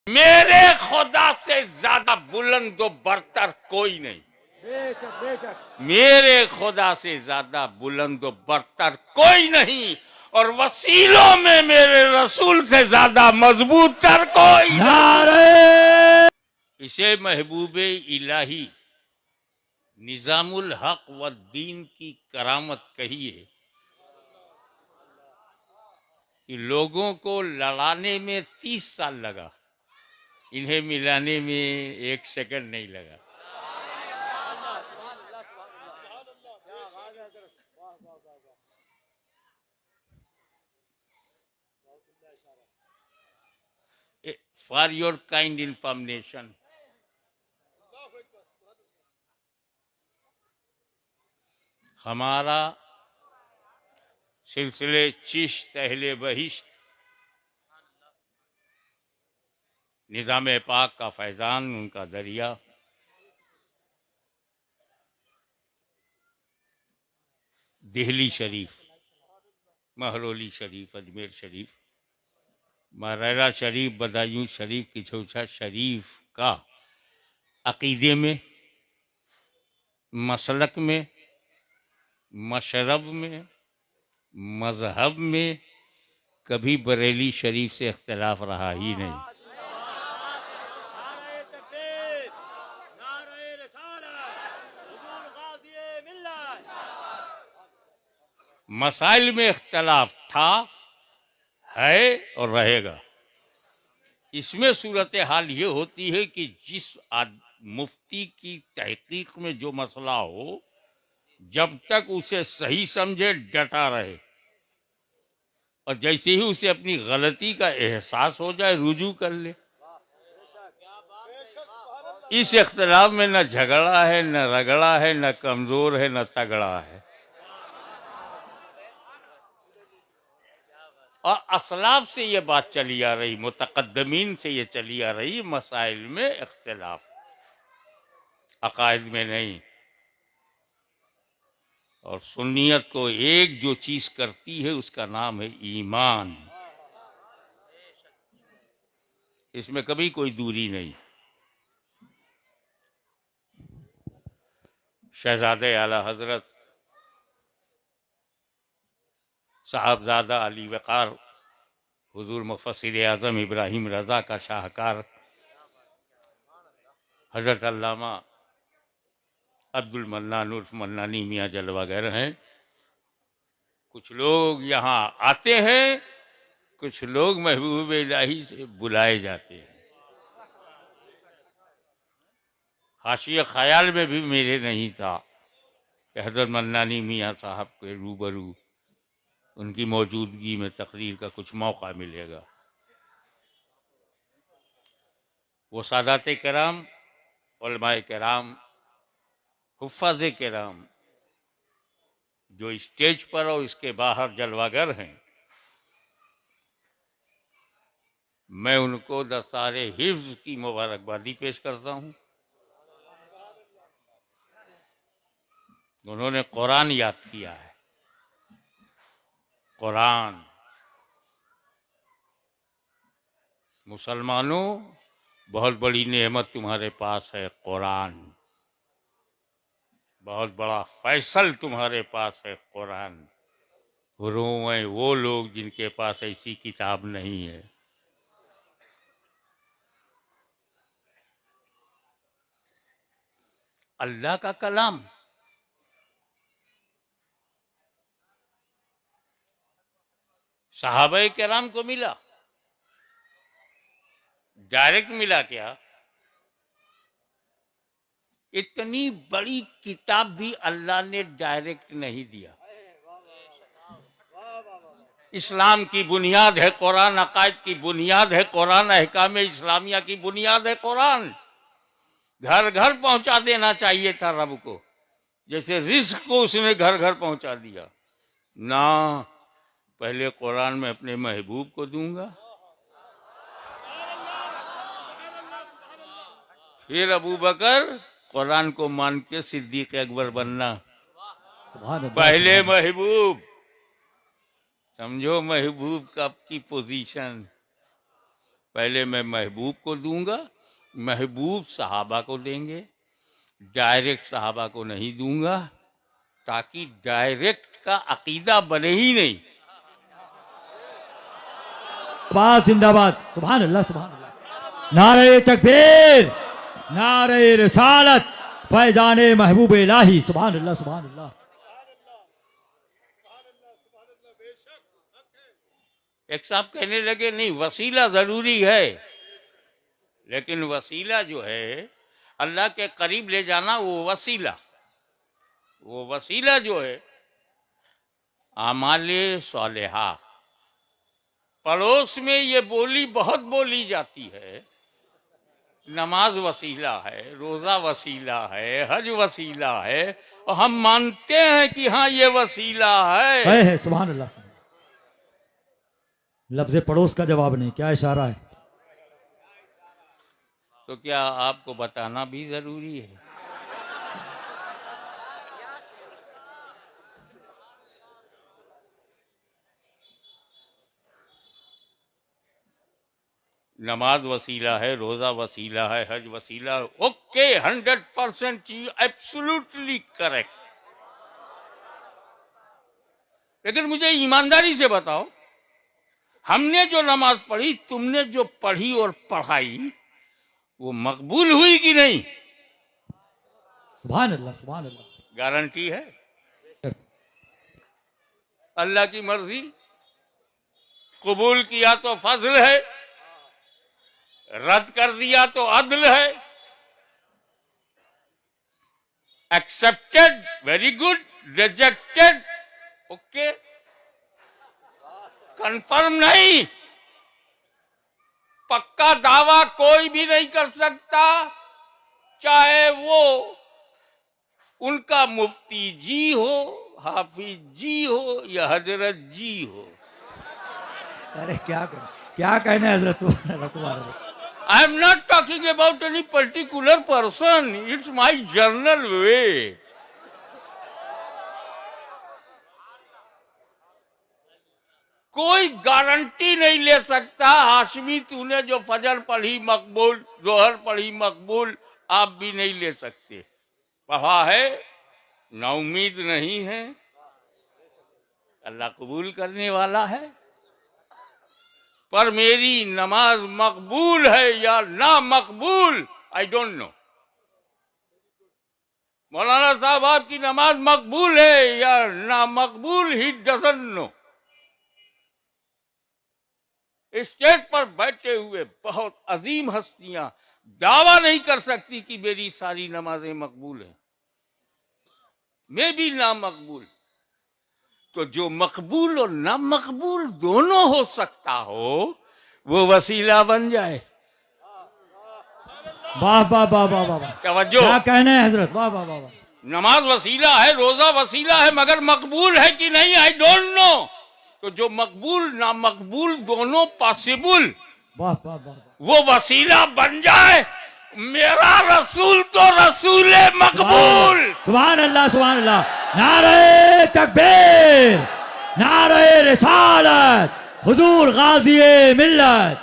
मेरे खुदा से ज्यादा बुलंद व बरतर कोई नहीं। बेशक बेशक। मेरे खुदा से ज्यादा बुलंद व बरतर कोई नहीं, और वसीलों में मेरे रसूल से ज्यादा मजबूत तर कोई नहीं। नारे इसे महबूबे इलाही निजामुल हक व दीन की करामत कहिए कि लोगों को लड़ाने में 30 साल लगा, इन्हें मिलाने में 1 सेकंड नहीं लगा। फॉर योर काइंड इंफॉर्मेशन, हमारा सिलसिले चिश्त अहले बहिश्त निज़ाम पाक का फैजान, उनका दरिया, दिल्ली शरीफ, महरौली शरीफ, अजमेर शरीफ, मरैरा शरीफ, बदायूं शरीफ, किछौछा शरीफ का अकीदे में, मसलक में, मशरब में, मजहब में कभी बरेली शरीफ से इख्तिलाफ रहा ही नहीं। मसाइल में इख्तिलाफ था, है और रहेगा। इसमें सूरत हाल ये होती है कि जिस मुफ्ती की तहकीक में जो मसला हो, जब तक उसे सही समझे डटा रहे, और जैसे ही उसे अपनी गलती का एहसास हो जाए रुजू कर ले। इस इख्तिलाफ में न झगड़ा है, न रगड़ा है, न कमजोर है, न तगड़ा है। और असलाफ से ये बात चली आ रही, मुतकद्दमीन से ये चली आ रही, मसाइल में इख्तिलाफ, अकायद में नहीं। और सुन्नियत को एक जो चीज करती है उसका नाम है ईमान। इसमें कभी कोई दूरी नहीं। शहजादे आला हजरत साहबजादा अली वक़ार हुजूर मुफस्सिर आज़म इब्राहिम रज़ा का शाहकार हजरत अल्लामा अब्दुल मन्नान उर्फ मन्नानी मियाँ जलवागर हैं। कुछ लोग यहाँ आते हैं, कुछ लोग महबूब इलाही से बुलाए जाते हैं। हाशिया ख्याल में भी मेरे नहीं था कि हजरत मन्नानी मियाँ साहब के रूबरू उनकी मौजूदगी में तकरीर का कुछ मौका मिलेगा। वो सादात कराम, उलमाए कराम, हुफ़ाज़ कराम जो स्टेज पर और इसके बाहर जलवागर हैं, मैं उनको दस्तारे हिफ्ज़ की मुबारकबादी पेश करता हूँ। उन्होंने कुरान याद किया है। कुरान, मुसलमानों बहुत बड़ी नेमत तुम्हारे पास है कुरान, बहुत बड़ा फैसल तुम्हारे पास है कुरान। रोएं वो लोग जिनके पास ऐसी किताब नहीं है। अल्लाह का कलाम सहाबाए किराम को मिला, डायरेक्ट मिला क्या? इतनी बड़ी किताब भी अल्लाह ने डायरेक्ट नहीं दिया। इस्लाम की बुनियाद है कुरान, अकायद की बुनियाद है कुरान, अहकाम इस्लामिया की बुनियाद है कुरान। घर घर पहुंचा देना चाहिए था रब को, जैसे रिस्क को उसने घर घर पहुंचा दिया ना। पहले कुरान में अपने महबूब को दूंगा, फिर अबू बकर कुरान को मान के सिद्दीक अकबर बनना। पहले महबूब, समझो महबूब का की पोजीशन। पहले मैं महबूब को दूंगा, महबूब सहाबा को देंगे, डायरेक्ट सहाबा को नहीं दूंगा, ताकि डायरेक्ट का अकीदा बने ही नहीं। जिंदाबाद जिंदाबाद, सुभान अल्लाह सुभान अल्लाह। नारे तकबीर, नारे रिसालत, फैजाने महबूब इलाही, सुभान अल्लाह सुभान अल्लाह। एक साहब कहने लगे नहीं वसीला जरूरी है, लेकिन वसीला जो है अल्लाह के करीब ले जाना, वो वसीला जो है आमाले सालेहा। पड़ोस में ये बोली बहुत बोली जाती है, नमाज वसीला है, रोजा वसीला है, हज वसीला है, और हम मानते हैं कि हाँ ये वसीला है। सुभान अल्लाह। लफ्ज़ पड़ोस का जवाब नहीं, क्या इशारा है? तो क्या आपको बताना भी जरूरी है? नमाज वसीला है, रोजा वसीला है, हज वसीला, ओके 100% एब्सोल्युटली करेक्ट। लेकिन मुझे ईमानदारी से बताओ, हमने जो नमाज पढ़ी, तुमने जो पढ़ी और पढ़ाई, वो मकबूल हुई कि नहीं? सुभान अल्लाह सुभान अल्लाह। गारंटी है? अल्लाह की मर्जी, कबूल किया तो फजल है, रद्द कर दिया तो अदल है। Accepted very good, rejected okay, confirm नहीं। पक्का दावा कोई भी नहीं कर सकता, चाहे वो उनका मुफ्ती जी हो, हाफिज जी हो, या हजरत जी हो। अरे क्या कहना है हजरत, तुम्हारा? I am not talking about any particular person. It's my general way. कोई गारंटी नहीं ले सकता, हाशमी तूने जो फजर पढ़ी मकबूल, जोहर पढ़ी मकबूल, आप भी नहीं ले सकते। पढ़ा है, ना उम्मीद नहीं है, अल्लाह कबूल करने वाला है। पर मेरी नमाज मकबूल है या ना मकबूल, आई डोंट नो। मौलाना साहब आपकी नमाज मकबूल है या ना मकबूल, ही डजंट नो। स्टेज पर बैठे हुए बहुत अजीम हस्तियां दावा नहीं कर सकती कि मेरी सारी नमाजें मकबूल हैं, मैं भी ना मकबूल। तो जो मकबूल और ना मकबूल दोनों हो सकता हो, वो वसीला बन जाए। वाह वाह वाह वाह वाह, तवज्जो, क्या कहने हैं हजरत, वाह वाह वाह। नमाज वसीला है, रोजा वसीला है, मगर मकबूल है कि नहीं, आई डोंट नो। तो जो मकबूल ना मकबूल दोनों पॉसिबल, वाह वाह वाह, वो वसीला बन जाए। मेरा रसूल तो रसूल मकबूल। सुभान अल्लाह सुभान अल्लाह। नारे तकबीर, नारे रिसालत, हुजूर गाजी मिल्लत।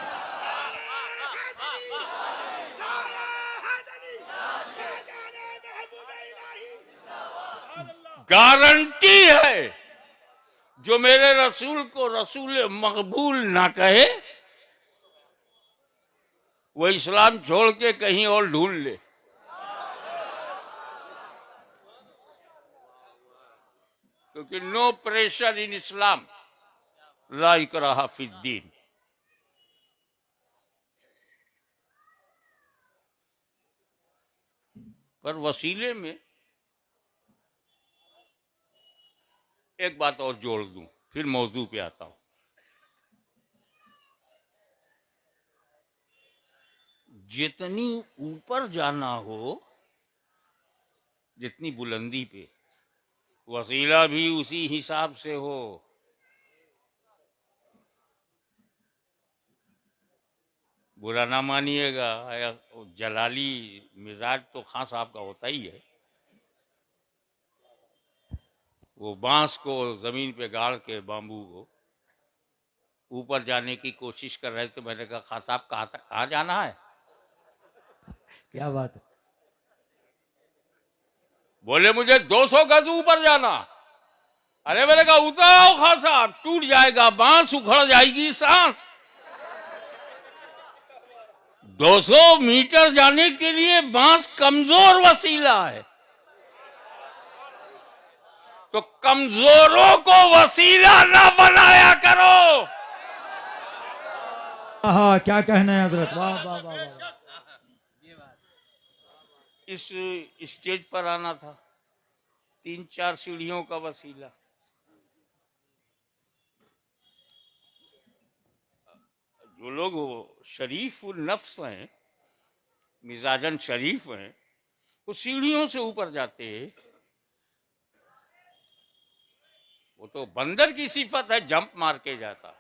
गारंटी है, जो मेरे रसूल को रसूल मकबूल ना कहे, वो इस्लाम छोड़ के कहीं और ढूंढ ले। क्योंकि नो प्रेशर इन इस्लाम, ला इकराहा फिद्दीन। पर वसीले में एक बात और जोड़ दूं, फिर मौजू पे आता हूं। जितनी ऊपर जाना हो, जितनी बुलंदी पे, वसीला भी उसी हिसाब से हो। बुरा ना मानिएगा, जलाली मिजाज तो खां साहब का होता ही है। वो बांस को जमीन पे गाड़ के, बांबू को ऊपर जाने की कोशिश कर रहे थे। मैंने कहा खान साहब कहाँ जाना है? क्या बात है। बोले मुझे 200 गज ऊपर जाना। अरे मैंने कहा उतर आओ खान साहब, टूट जाएगा बांस, उखड़ जाएगी सांस। 200 मीटर जाने के लिए बांस कमजोर वसीला है, तो कमजोरों को वसीला ना बनाया करो। हाँ, क्या कहना है हजरत, वाह वाह वाह वाह। इस स्टेज पर आना था, 3-4 सीढ़ियों का वसीला। जो लोग शरीफ उल नफ्स हैं, मिजाजन शरीफ हैं, वो सीढ़ियों से ऊपर जाते हैं। वो तो बंदर की सिफत है, जंप मार के जाता।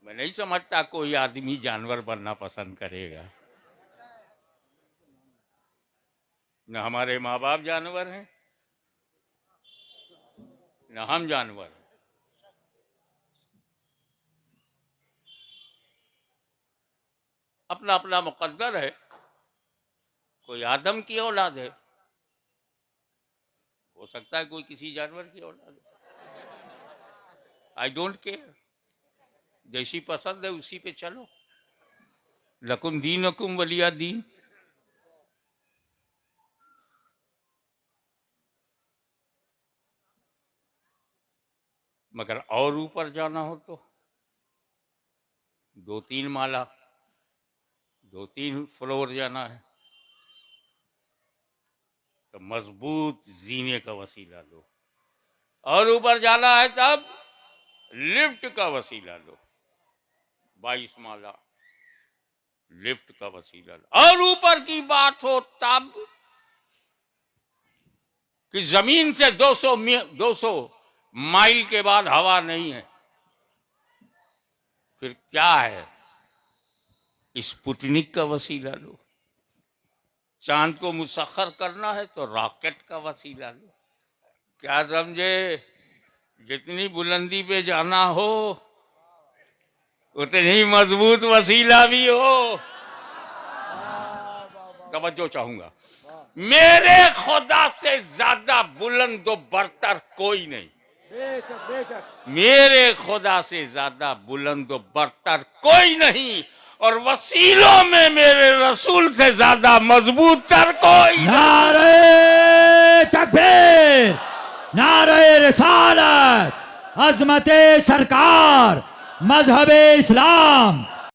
मैं नहीं समझता कोई आदमी जानवर बनना पसंद करेगा। न हमारे माँ बाप जानवर हैं, न हम जानवर हैं। अपना अपना मुकद्दर है। कोई आदम की औलाद है, हो सकता है कोई किसी जानवर की औलाद है। आई डोंट केयर, जैसी पसंद है उसी पे चलो। लकुम दीनकुम वलिया दीन। मगर और ऊपर जाना हो तो 2-3 माला, 2-3 फ्लोर जाना है, तो मजबूत जीने का वसीला लो। और ऊपर जाना है तब लिफ्ट का वसीला लो, 22 माला लिफ्ट का वसीला लो। और ऊपर की बात हो तब कि जमीन से 200 माइल के बाद हवा नहीं है, फिर क्या है? स्पुतनिक का वसीला लो। चांद को मुसख्खर करना है तो रॉकेट का वसीला लो। क्या समझे? जितनी बुलंदी पे जाना हो उतनी मजबूत वसीला भी हो। तवज्जो चाहूंगा, मेरे खुदा से ज्यादा बुलंद व बरतर कोई नहीं। बेशक बेशक। मेरे खुदा से ज्यादा बुलंद व बरतर कोई नहीं, और वसीलों में मेरे रसूल से ज्यादा मजबूत तर कोई। नारे तकबीर, नारे रिसालत, अजमत सरकार, मजहब इस्लाम।